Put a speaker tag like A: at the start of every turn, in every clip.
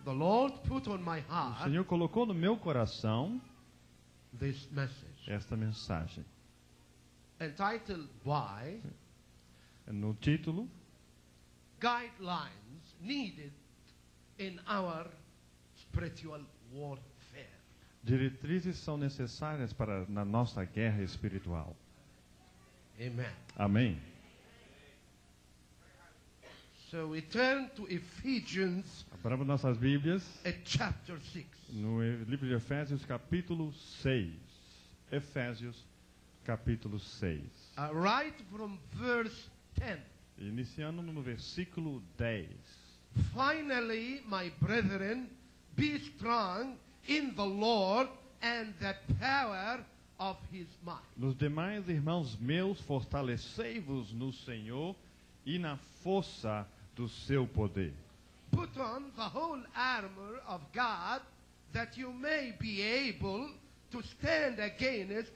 A: the Lord put on my
B: O
A: heart
B: Senhor colocou no meu coração
A: this message
B: esta mensagem.
A: entitled by
B: No título,
A: Guidelines Needed in Our Spiritual Warfare.
B: diretrizes são necessárias para na nossa guerra espiritual.
A: Amen.
B: Amém.
A: So we turn to Ephesians
B: Abramos nossas Bíblias
A: at chapter 6.
B: no livro de Efésios, capítulo 6. Efésios, capítulo 6.
A: Right from verse 10.
B: Iniciando no versículo 10.
A: Finally, my brethren, be strong in the Lord and the power of his might.
B: Nos demais, irmãos meus, fortalecei-vos no Senhor e na força do seu poder.
A: Put on the whole armor of God, that you may be able to stand against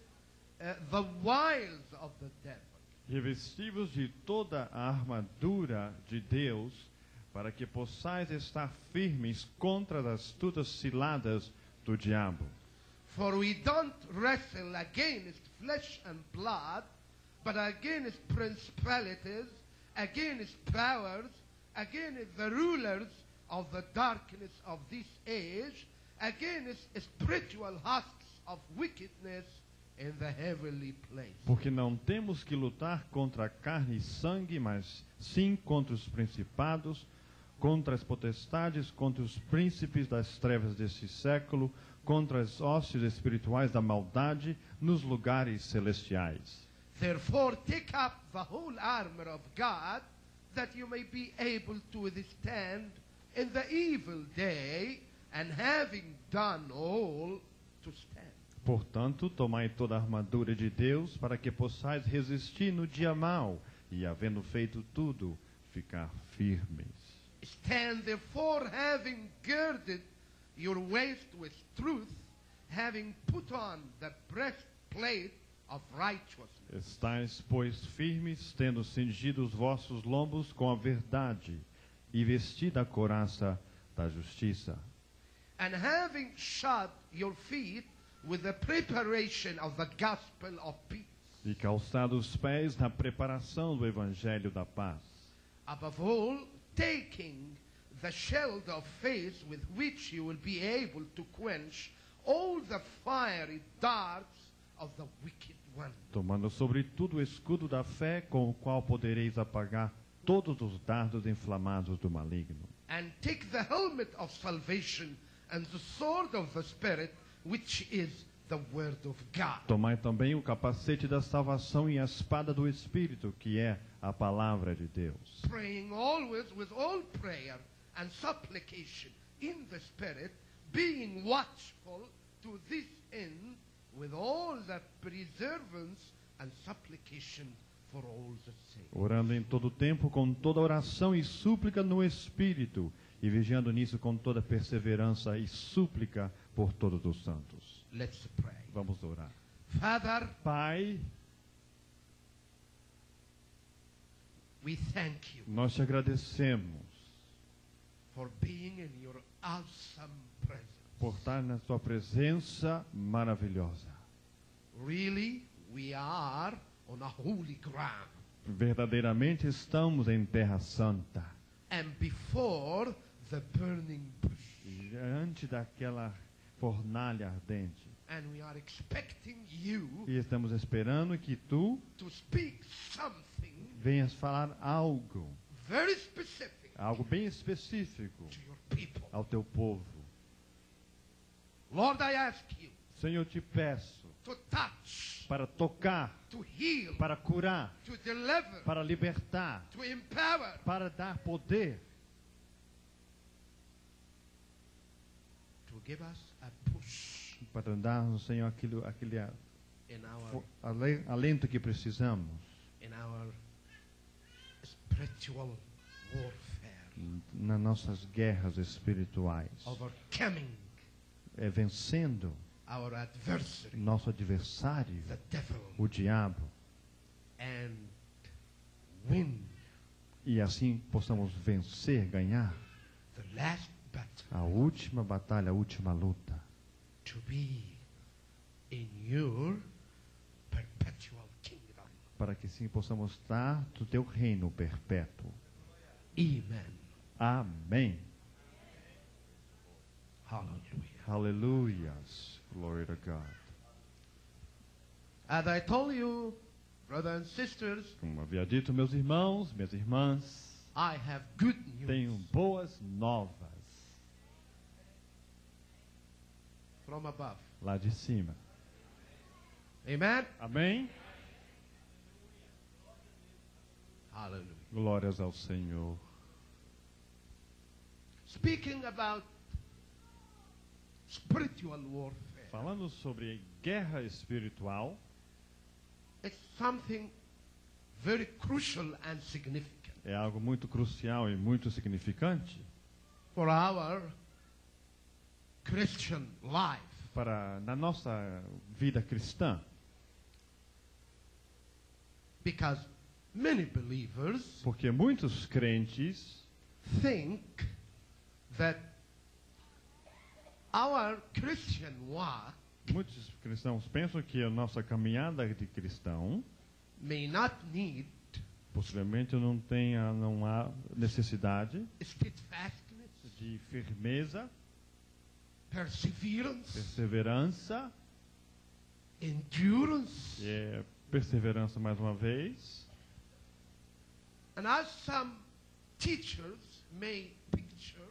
A: the wiles of the devil.
B: Revesti-vos de toda a armadura de Deus, para que possais estar firmes contra as astutas ciladas do diabo.
A: For we don't wrestle against flesh and blood, but against principalities, against powers, against the rulers of the darkness of this age, against spiritual hosts of wickedness in the heavenly place.
B: Porque não temos que lutar contra carne e sangue, mas sim contra os principados, contra as potestades, contra os príncipes das trevas deste século, contra as hostes espirituais da maldade nos lugares celestiais.
A: Therefore take up the whole armor of God, that you may be able to withstand in the evil day, and having done all, to stand.
B: Portanto, tomai toda a armadura de Deus, para que possais resistir no dia mau, e havendo feito tudo, ficar firmes.
A: Stand therefore, having girded your waist with truth, having put on the breastplate of righteousness,
B: Estais, pois, firmes, tendo cingido os vossos lombos com a verdade, e vestida a couraça da justiça.
A: and having shod your feet with the preparation of the gospel of peace.
B: E calçados os pés na preparação do evangelho da paz.
A: Above all, taking the shield of faith, with which you will be able to quench all the fiery darts of the wicked one.
B: Tomando sobretudo o escudo da fé, com o qual podereis apagar todos os dardos inflamados do maligno.
A: And take the helmet of salvation and the sword of the Spirit, which is the word of God.
B: Tomai também o capacete da salvação e a espada do Espírito, que é a palavra de Deus.
A: Praying always with all prayer and supplication in the Spirit, being watchful to this end with all the perseverance and supplication for all the saints.
B: Orando em todo tempo com toda oração e súplica no Espírito, e vigiando nisso com toda perseverança e súplica por todos os santos.
A: Let's pray.
B: Vamos orar.
A: Father,
B: Pai,
A: we thank you
B: nós te agradecemos
A: for being in your awesome presence.
B: por estar na tua presença maravilhosa.
A: Really, we are on a holy ground.
B: Verdadeiramente estamos em terra santa.
A: And before the burning bush.
B: Diante daquela fornalha ardente.
A: And we are expecting you
B: E estamos esperando que tu
A: to speak something
B: venhas falar algo,
A: very specific
B: algo bem específico
A: to your people.
B: ao teu povo.
A: Lord, I ask you
B: Senhor, te peço
A: to touch,
B: para tocar,
A: to heal,
B: para curar,
A: to deliver,
B: para libertar,
A: to empower,
B: para dar poder,
A: to give us a push
B: para dar, Senhor, aquele
A: in our
B: alento que precisamos
A: spiritual warfare,
B: nas nossas guerras espirituais,
A: overcoming
B: vencendo
A: our adversary,
B: nosso adversário,
A: the devil,
B: o diabo,
A: and win
B: e assim possamos vencer, ganhar
A: the last battle
B: A última batalha, a última luta.
A: to be in your perpetual kingdom.
B: Para que sim possamos estar do teu reino perpétuo.
A: Amen.
B: Amém.
A: Hallelujah.
B: Hallelujahs. Glory to God.
A: As I told you, brothers and sisters,
B: Como havia dito, meus irmãos, minhas irmãs,
A: I have good news
B: tenho boas novas
A: from above.
B: lá de cima.
A: Amen.
B: Amém?
A: Hallelujah.
B: Glórias ao Senhor.
A: Speaking about spiritual warfare,
B: Falando sobre guerra espiritual,
A: it's something very crucial and significant
B: é algo muito crucial e muito significante
A: for our Christian life.
B: para na nossa vida cristã,
A: Because many believers
B: porque muitos crentes
A: think that our Christian walk
B: muitos cristãos pensam que a nossa caminhada de cristão
A: may not need
B: possivelmente não há necessidade
A: steadfastness,
B: de firmeza,
A: perseverance,
B: perseverança,
A: endurance.
B: perseverança mais uma vez.
A: And as some teachers may picture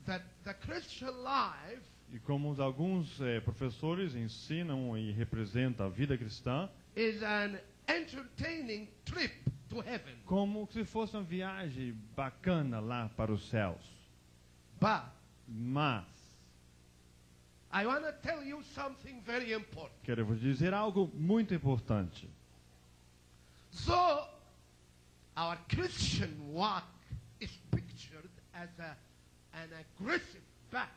A: that the Christian life
B: E como alguns professores ensinam e representam a vida cristã,
A: is an entertaining trip to heaven.
B: como se fosse uma viagem bacana lá para os céus.
A: But
B: Mas,
A: I want to tell you something very important.
B: quero vos dizer algo muito importante.
A: So, our Christian walk is pictured as an aggressive battle.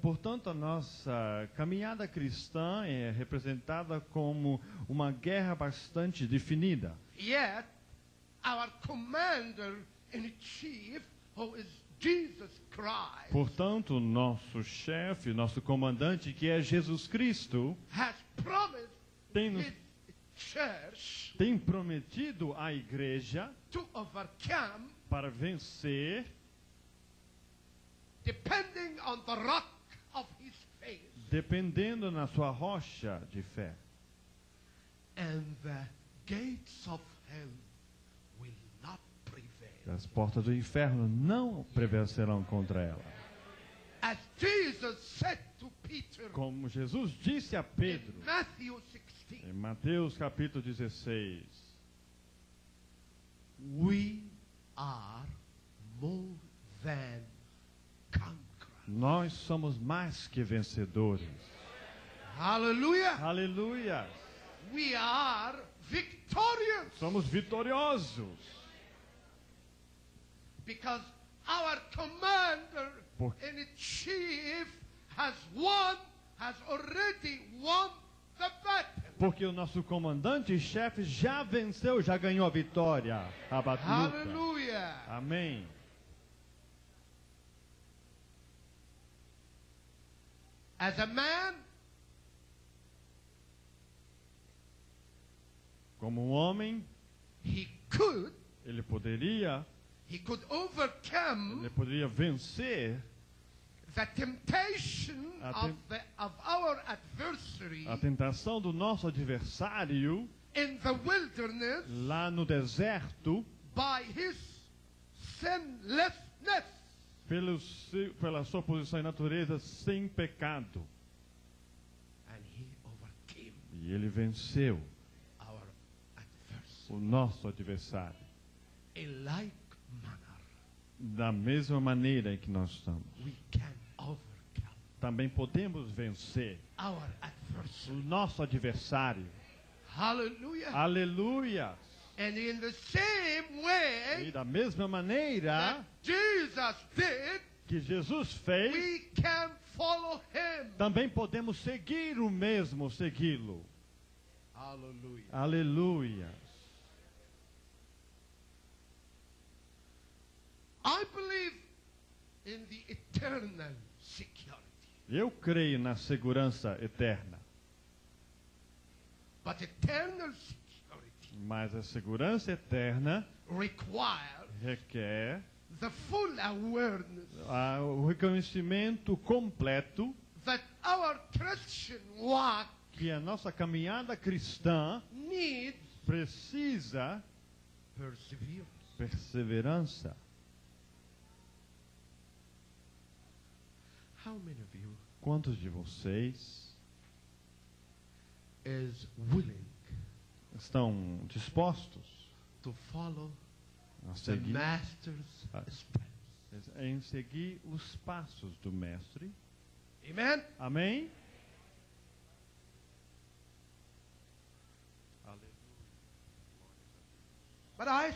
B: Portanto, a nossa caminhada cristã é representada como uma guerra bastante definida.
A: Yet, our commander-in-chief, who is Jesus Christ,
B: Portanto, nosso chefe, nosso comandante, que é Jesus Cristo,
A: has promised
B: tem, nos,
A: his church
B: tem prometido à igreja
A: to overcome,
B: para vencer,
A: depending on the rock of his faith.
B: dependendo na sua rocha de fé.
A: And the gates of hell will not prevail.
B: As portas do inferno não prevalecerão contra ela.
A: As Jesus said to Peter
B: Como Jesus disse a Pedro,
A: in Matthew 16,
B: em Mateus capítulo 16,
A: we are more than conquerors.
B: nós somos mais que vencedores.
A: Hallelujah.
B: Aleluia!
A: We are victorious
B: Somos vitoriosos.
A: because our commander
B: Por-
A: in chief has already won the battle.
B: Porque o nosso comandante-chefe já venceu, já ganhou a vitória. A batalha.
A: Hallelujah.
B: Amém.
A: As a man,
B: Como um homem,
A: he could
B: ele poderia
A: overcome
B: vencer
A: the temptation
B: A
A: of our adversary
B: a tentação do nosso adversário
A: in the wilderness
B: lá no deserto
A: by his sinlessness.
B: pela sua posição e natureza sem pecado.
A: And he overcame
B: E ele venceu
A: our adversary.
B: o nosso adversário.
A: In like manner,
B: Da mesma maneira em que nós estamos.
A: we can overcome
B: Também podemos vencer
A: our
B: o
A: adversary.
B: nosso adversário.
A: Hallelujah.
B: Aleluia!
A: And in the same
B: E
A: way
B: da mesma maneira
A: that Jesus did,
B: que Jesus fez,
A: we can follow him.
B: também podemos seguir o mesmo, segui-lo.
A: Hallelujah.
B: Aleluia!
A: I believe in the eternal security.
B: Eu creio na segurança eterna.
A: But eternal security
B: Mas a segurança eterna
A: requires
B: requer
A: the full awareness
B: o reconhecimento completo
A: that our Christian walk
B: que a nossa caminhada cristã
A: needs
B: precisa
A: perseverance.
B: perseverança.
A: How many of you
B: Quantos de vocês
A: is willing
B: estão dispostos
A: to follow
B: a
A: the
B: seguir,
A: Master's
B: Ah.
A: steps?
B: em seguir os passos do Mestre?
A: Amen?
B: Amém?
A: But I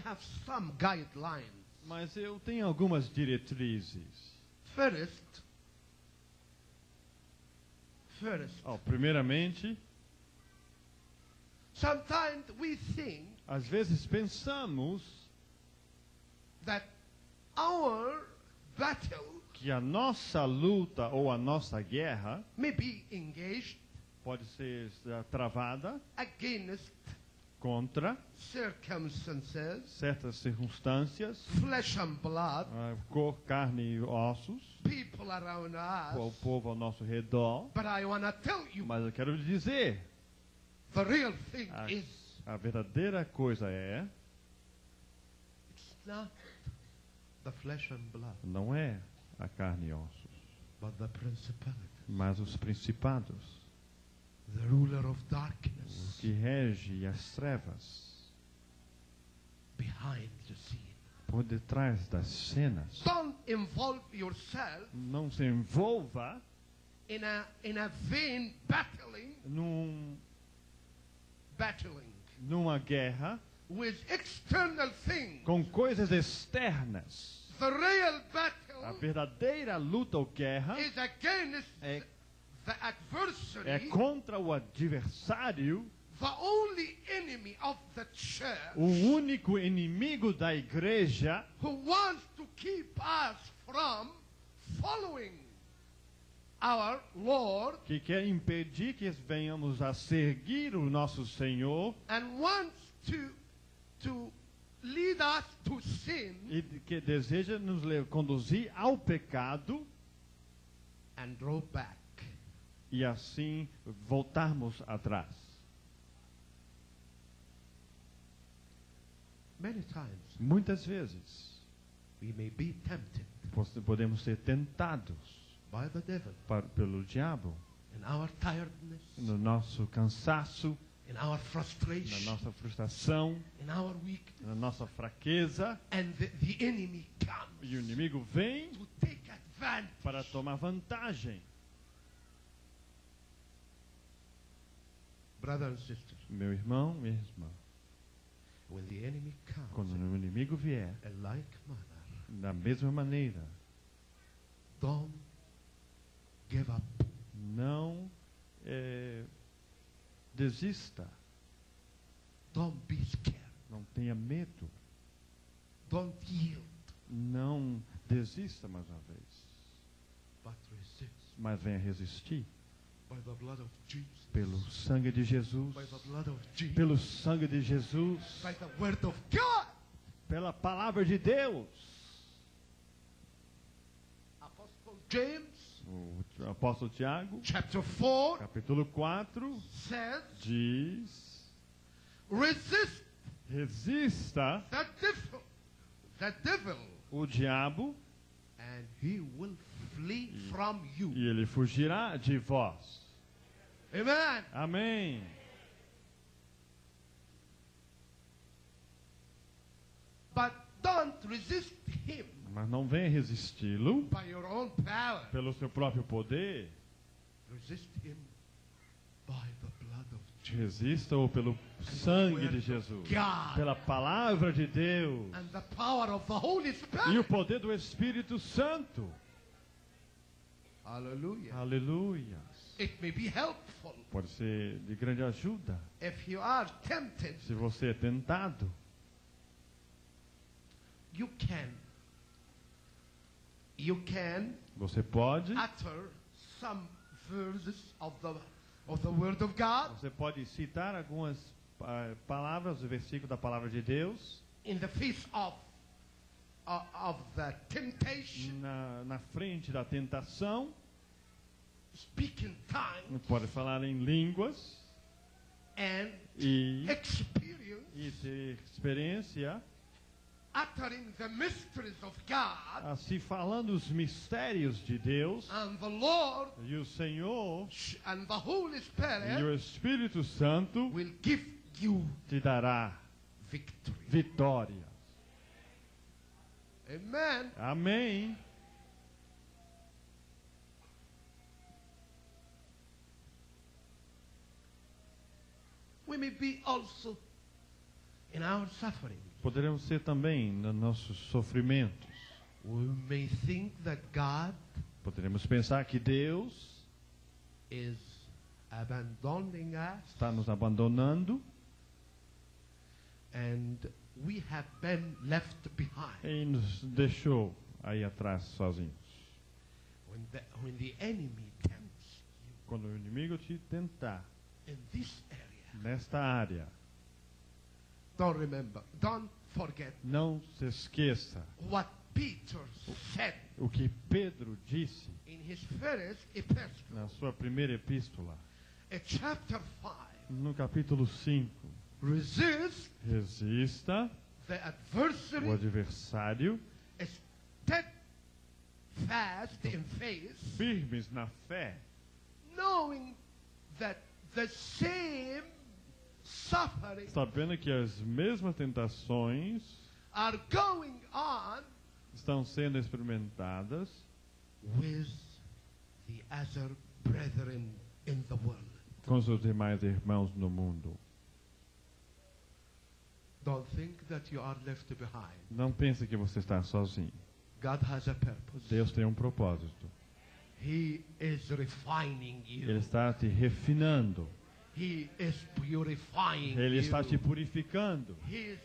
A: have some guidelines.
B: Mas eu tenho algumas diretrizes.
A: First,
B: Primeiramente,
A: sometimes we think
B: às vezes pensamos
A: that our battle
B: que a nossa luta ou a nossa guerra
A: may be engaged
B: pode ser travada
A: against
B: contra
A: circumstances,
B: certas circunstâncias,
A: flesh and blood,
B: cor, carne e ossos,
A: people around
B: o
A: us.
B: povo ao nosso redor.
A: But I want to tell you,
B: Mas eu quero lhe dizer,
A: the real thing
B: a,
A: is,
B: a verdadeira coisa
A: it's not the flesh and blood,
B: não é a carne e ossos,
A: but the principality,
B: mas os principados,
A: the ruler of
B: o
A: darkness
B: que rege as trevas,
A: behind the scene.
B: por detrás das cenas.
A: Don't involve yourself
B: Não se envolva
A: in a vain battling
B: numa guerra
A: with external things.
B: com coisas externas.
A: The real
B: A
A: battle
B: verdadeira luta ou guerra
A: is against
B: é
A: the adversary,
B: contra o adversário,
A: the only enemy of the church,
B: o único inimigo da igreja,
A: who wants to keep us from following our Lord
B: que quer impedir que venhamos a seguir o nosso Senhor
A: and wants to lead us to sin
B: e que deseja nos conduzir ao pecado
A: and draw back.
B: e assim voltarmos atrás.
A: Many times
B: Muitas vezes
A: we may be tempted
B: podemos ser tentados
A: by the devil
B: pelo diabo
A: in our tiredness,
B: no nosso cansaço,
A: in our
B: na
A: frustration,
B: nossa frustração,
A: in our weakness,
B: na nossa fraqueza,
A: and the enemy comes
B: e o inimigo vem
A: to take advantage.
B: para tomar vantagem.
A: Brothers and sisters,
B: Meu irmão, minha irmã,
A: when the enemy
B: quando
A: comes
B: o inimigo vier,
A: in like manner,
B: da mesma maneira,
A: don't give up.
B: não desista,
A: Don't be scared.
B: não tenha medo,
A: Don't yield,
B: não desista mais uma vez,
A: but resist
B: mas venha resistir
A: by the blood of Jesus.
B: pelo sangue de Jesus,
A: By the blood of Jesus.
B: pelo sangue de Jesus,
A: By the word of God.
B: pela palavra de Deus.
A: Apostle James,
B: O apóstolo Tiago,
A: chapter 4,
B: capítulo 4,
A: says,
B: diz:
A: resist
B: resista
A: the devil,
B: o diabo
A: and he will flee from you.
B: e ele fugirá de vós.
A: Amen.
B: Amém.
A: But don't resist him
B: Mas não venha resisti-lo
A: by your own power.
B: pelo seu próprio poder.
A: Resist him by the blood of Jesus.
B: Resista-o pelo sangue de Jesus,
A: God
B: pela palavra de Deus
A: and the power of the Holy
B: e o
A: Spirit.
B: poder do Espírito Santo.
A: Hallelujah.
B: Aleluia.
A: It may be helpful
B: Pode ser de grande ajuda
A: if you are tempted.
B: se você é tentado.
A: You can You can
B: Você pode,
A: utter some verses of the Word of God
B: você pode citar algumas palavras, o versículo da palavra de Deus
A: in the face of the temptation,
B: na frente da tentação.
A: speak in tongues,
B: Pode falar em línguas
A: and
B: e
A: experience
B: ter experiência,
A: uttering the mysteries of God,
B: assim falando os mistérios de Deus,
A: and the Lord
B: e o Senhor
A: and the Holy
B: e o
A: Spirit
B: Espírito Santo
A: will give you
B: te dará
A: victory.
B: vitória.
A: Amen.
B: Amém.
A: We may be also in our suffering.
B: Poderemos ser também nos nossos sofrimentos.
A: We may think that God
B: Poderemos pensar que Deus
A: is abandoning us,
B: está nos abandonando
A: and we have been left behind.
B: e nos deixou aí atrás sozinhos.
A: When the enemy tempts
B: Quando o inimigo te tentar
A: you in this area,
B: nesta área,
A: don't forget
B: não se esqueça
A: what Peter said
B: o que Pedro disse
A: in his first epistle,
B: na sua primeira epístola,
A: chapter 5.
B: no capítulo 5.
A: Resist
B: Resista
A: the
B: o
A: adversary,
B: adversário,
A: steadfast in faith,
B: firmes na fé,
A: knowing that the same suffering
B: sabendo que as mesmas tentações
A: are going on
B: estão sendo experimentadas
A: with the other brethren in the world.
B: com os seus demais irmãos no mundo.
A: Don't think that you are left behind.
B: Não pense que você está sozinho.
A: God has a purpose.
B: Deus tem um propósito.
A: He is refining
B: Ele
A: you.
B: está te refinando.
A: He is purifying
B: Ele está
A: you.
B: te purificando.
A: He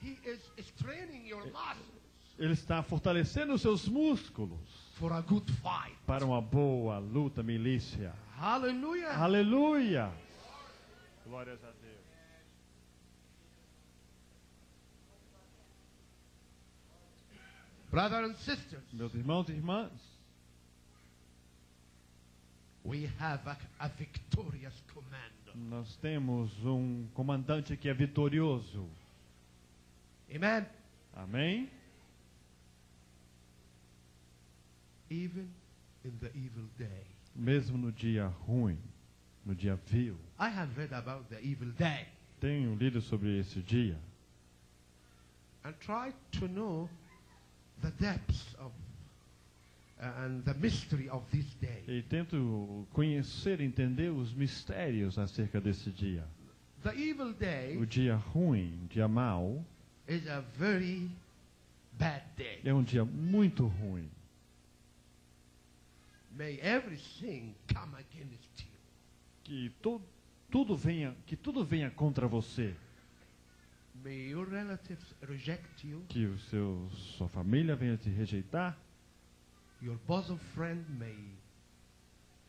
A: is training your muscles
B: Ele está fortalecendo os seus músculos
A: for a good fight.
B: para uma boa luta, milícia.
A: Hallelujah.
B: Aleluia! Glórias a Deus.
A: Brothers and sisters,
B: Meus irmãos e irmãs,
A: we have a victorious commander.
B: nós temos um comandante que é vitorioso.
A: Amen.
B: Amém?
A: Even in the evil day.
B: Mesmo no dia ruim, no dia vil.
A: I have read about the evil day
B: Tenho lido sobre esse dia
A: and tried to know the depths of and the mystery of this day.
B: e tento conhecer, entender os mistérios acerca desse dia.
A: The evil day
B: O dia ruim, o dia mau,
A: is a very bad day.
B: é um dia muito ruim.
A: May everything come against you.
B: Que tudo venha contra você.
A: May your relatives reject you.
B: Que sua família venha te rejeitar.
A: Your bosom friend may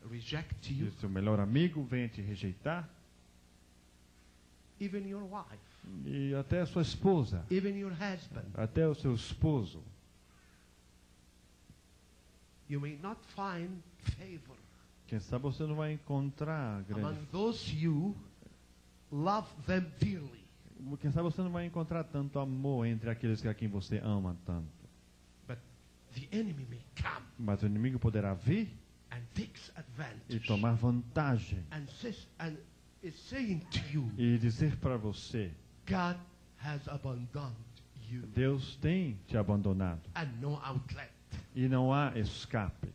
A: reject
B: Que
A: you.
B: seu melhor amigo venha te rejeitar.
A: Even your wife.
B: E até a sua esposa.
A: Even your husband.
B: Até o seu esposo.
A: You may not find favor
B: Quem sabe você não vai encontrar
A: among
B: grande...
A: those you love them dearly.
B: Quem sabe você não vai encontrar tanto amor entre aqueles a quem você ama tanto.
A: But the enemy may come
B: Mas o inimigo poderá vir
A: and takes
B: e
A: advantage
B: tomar vantagem.
A: and is saying to you,
B: E dizer para você,
A: God has abandoned you
B: Deus tem te abandonado.
A: and no outlet.
B: E não há escape.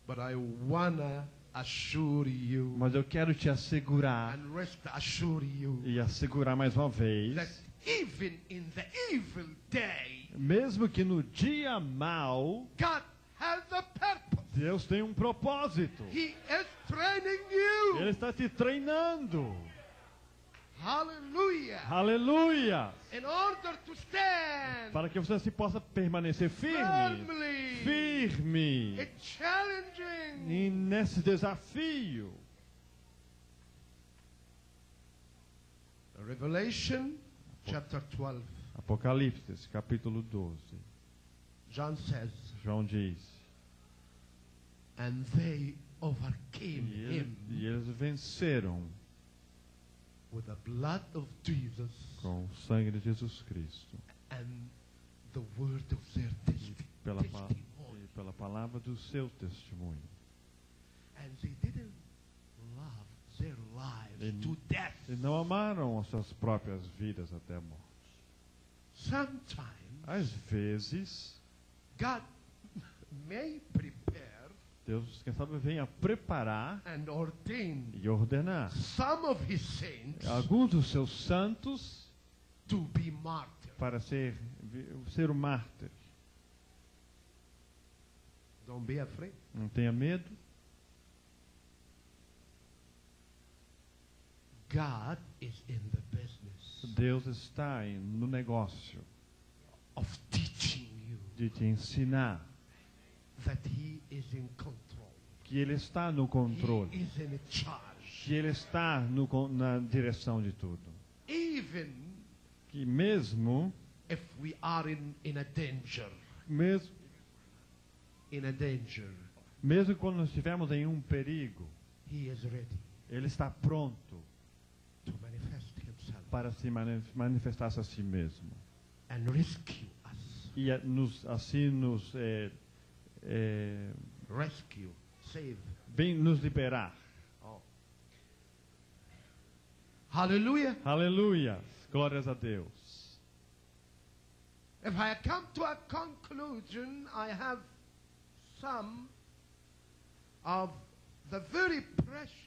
A: But I wanna assure you
B: Mas eu quero te assegurar
A: and rest assure you
B: e assegurar mais uma
A: that
B: vez,
A: even in the evil day,
B: mesmo que no dia mau,
A: God has a purpose.
B: Deus tem um propósito.
A: He is training you.
B: Ele está te treinando.
A: Hallelujah.
B: Aleluia!
A: In order to stand
B: Para que você se possa permanecer firme. Firme.
A: it's challenging.
B: E nesse desafio.
A: Revelation chapter 12.
B: Apocalipse, capítulo 12.
A: John says,
B: João diz.
A: and they overcame him
B: E eles venceram
A: with the blood of Jesus
B: com o sangue de Jesus Cristo.
A: and the word of their
B: Pela,
A: testimony.
B: e pela palavra do seu testemunho.
A: And they didn't love their lives
B: E-
A: to death.
B: E não amaram as suas próprias vidas até a morte.
A: Sometimes
B: Às vezes,
A: God may prepare
B: Deus, quem sabe, venha preparar
A: and ordain
B: e ordenar
A: some of his saints
B: alguns dos seus santos
A: to be martyrs.
B: para ser um mártir.
A: Don't be afraid.
B: Não tenha medo.
A: God is in the business
B: Deus está no negócio
A: of teaching you
B: de te ensinar
A: that he is in control.
B: que Ele está no
A: He
B: controle,
A: is in charge.
B: que Ele está na direção de tudo.
A: Even
B: Que mesmo
A: if we are in a danger,
B: mesmo quando nós estivermos em um perigo,
A: he is ready
B: Ele está pronto
A: to manifest himself
B: para se manifestar a si mesmo
A: and rescue us.
B: e assim nos
A: Rescue, save.
B: vem nos liberar.
A: Oh. Hallelujah.
B: Aleluia! Glórias a Deus.
A: If I come to a conclusion, I have some of the very precious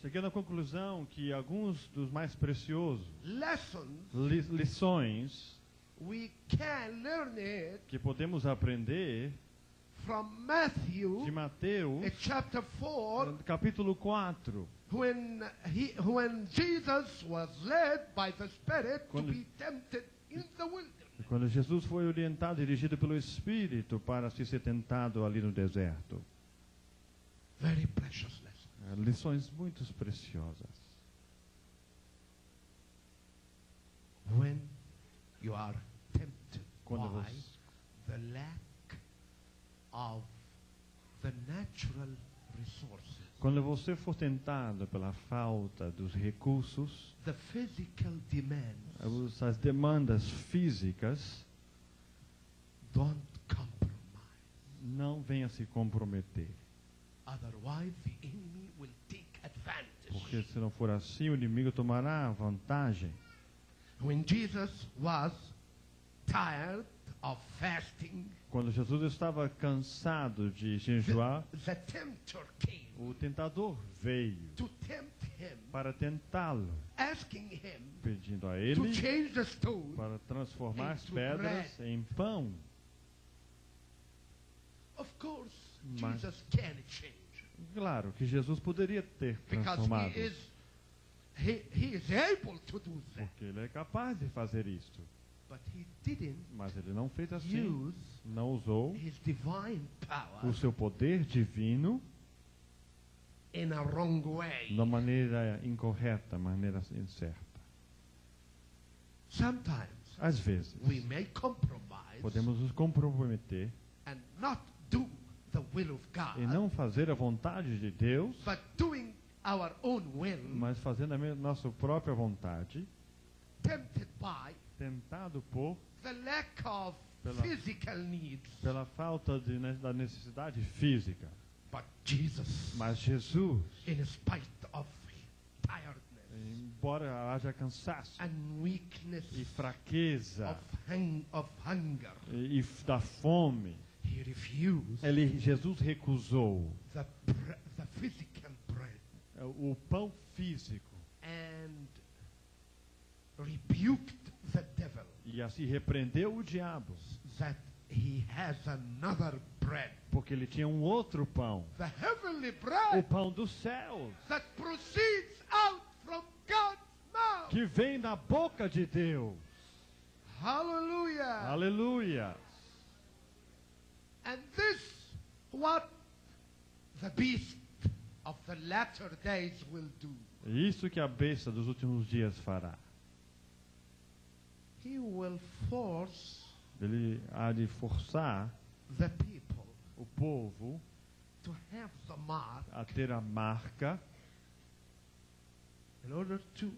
B: Cheguei na conclusão que alguns dos mais preciosos
A: lessons
B: lições
A: we can learn it
B: que podemos aprender
A: from Matthew
B: de Mateus,
A: chapter 4,
B: capítulo 4,
A: when Jesus was led by the Spirit to be tempted in the wilderness.
B: quando Jesus foi orientado, dirigido pelo Espírito para ser tentado ali no deserto.
A: Very precious lesson.
B: Lições muito preciosas.
A: When you are tempted
B: Quando
A: by
B: você-
A: the lack of the natural resources,
B: Quando você for tentado pela falta dos recursos,
A: the physical demands,
B: as demandas físicas,
A: don't compromise.
B: não venha se comprometer.
A: Otherwise, the enemy will take advantage.
B: Porque se não for assim, o inimigo tomará vantagem.
A: When Jesus was tired of fasting,
B: Quando Jesus estava cansado de jejuar,
A: the tempter came
B: o tentador veio
A: to tempt him,
B: para tentá-lo,
A: asking him
B: pedindo a
A: to
B: ele
A: change the stone.
B: para transformar as
A: into
B: pedras
A: bread.
B: em pão.
A: Of course,
B: Mas-
A: Jesus can change
B: Claro que Jesus poderia ter
A: because
B: transformado,
A: he is able to do that,
B: porque ele é capaz de fazer isto.
A: but he didn't
B: Mas ele não fez assim,
A: use
B: não usou
A: his divine power
B: o seu poder divino
A: in a wrong way.
B: de uma maneira incorreta, maneira incerta.
A: Sometimes
B: Às vezes,
A: we may compromise
B: podemos nos comprometer
A: and not do the will of God,
B: e não fazer a vontade de Deus,
A: but doing our own will,
B: mas fazendo a nossa própria vontade,
A: tempted by
B: tentado por
A: the lack of
B: Pela-
A: physical needs.
B: pela falta da necessidade física.
A: But Jesus,
B: Mas Jesus,
A: in spite of tiredness
B: embora haja cansaço
A: and weakness
B: e fraqueza
A: of hunger,
B: e da fome,
A: he refused
B: Jesus recusou
A: the physical bread
B: o pão físico
A: and rebuked the devil
B: e assim repreendeu o diabo,
A: that he has another bread,
B: porque ele tinha um outro pão,
A: the heavenly
B: o
A: bread
B: pão dos céus,
A: that proceeds out from God's mouth.
B: que vem da boca de Deus.
A: Hallelujah.
B: Aleluia.
A: And this, what the beast of the latter days will do.
B: É isso que a besta dos últimos dias fará.
A: He will force
B: Ele há de forçar
A: the people
B: o povo
A: to have the mark
B: a ter a marca
A: in order to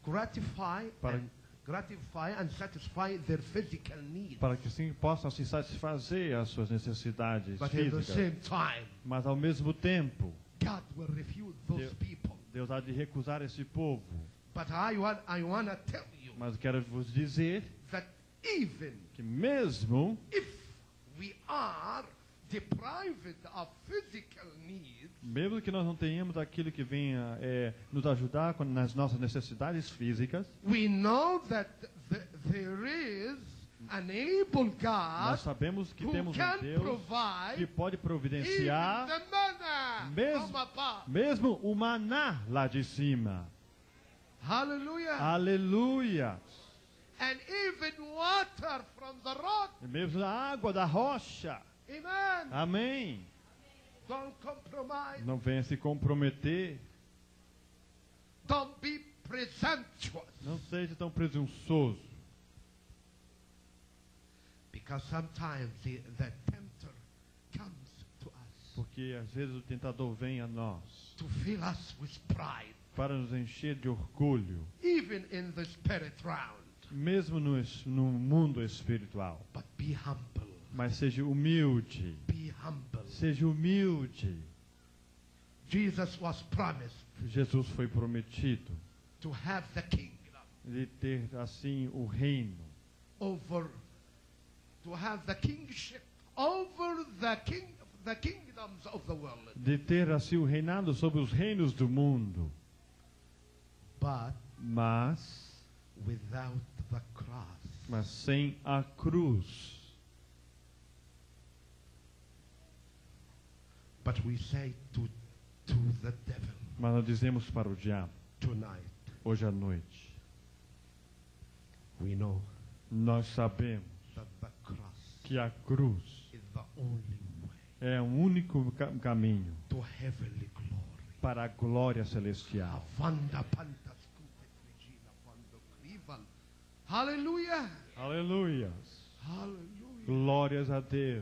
A: gratify and satisfy their physical needs.
B: para que sim possam se satisfazer as suas necessidades
A: But at the
B: físicas.
A: same time,
B: Mas ao mesmo tempo,
A: God will refuse those people.
B: Deus há de recusar esse povo.
A: But I want to tell you
B: Mas quero vos dizer
A: that even
B: que mesmo
A: if we are deprived of physical needs,
B: mesmo que nós não tenhamos aquilo que venha nos ajudar nas nossas necessidades físicas,
A: we know that there is an able God
B: nós sabemos que
A: who
B: temos
A: can
B: um Deus
A: provide
B: que pode
A: even
B: providenciar
A: the manna
B: mesmo,
A: from above.
B: mesmo o maná lá de cima.
A: Hallelujah.
B: Aleluia!
A: And even water from the rock.
B: E mesmo a água da rocha.
A: Amen.
B: Amém.
A: Don't compromise.
B: Não venha se comprometer.
A: Don't be presumptuous.
B: Não seja tão presunçoso.
A: Because sometimes the tempter comes to us
B: Porque às vezes o tentador vem a nós
A: to fill us with pride,
B: para nos encher de orgulho,
A: even in the spirit realm.
B: mesmo no mundo espiritual.
A: But be humble.
B: Mas seja humilde.
A: Be humble.
B: Seja humilde.
A: Jesus was promised
B: Jesus foi prometido
A: to have the kingdom
B: de ter assim o reino,
A: to have the kingship over the kingdoms of the world.
B: de ter assim o reinado sobre os reinos do mundo.
A: But
B: Mas
A: without the cross.
B: sem a cruz.
A: But we say to the devil
B: Mas nós dizemos para o diabo,
A: tonight,
B: hoje à noite,
A: we know
B: nós sabemos
A: that the cross
B: que a cruz
A: is the only way
B: é o único caminho
A: to heavenly glory.
B: para a glória celestial.
A: Avanda panta skute frigina quando crivan. Hallelujah.
B: Aleluia!
A: Hallelujah.
B: Glórias a Deus.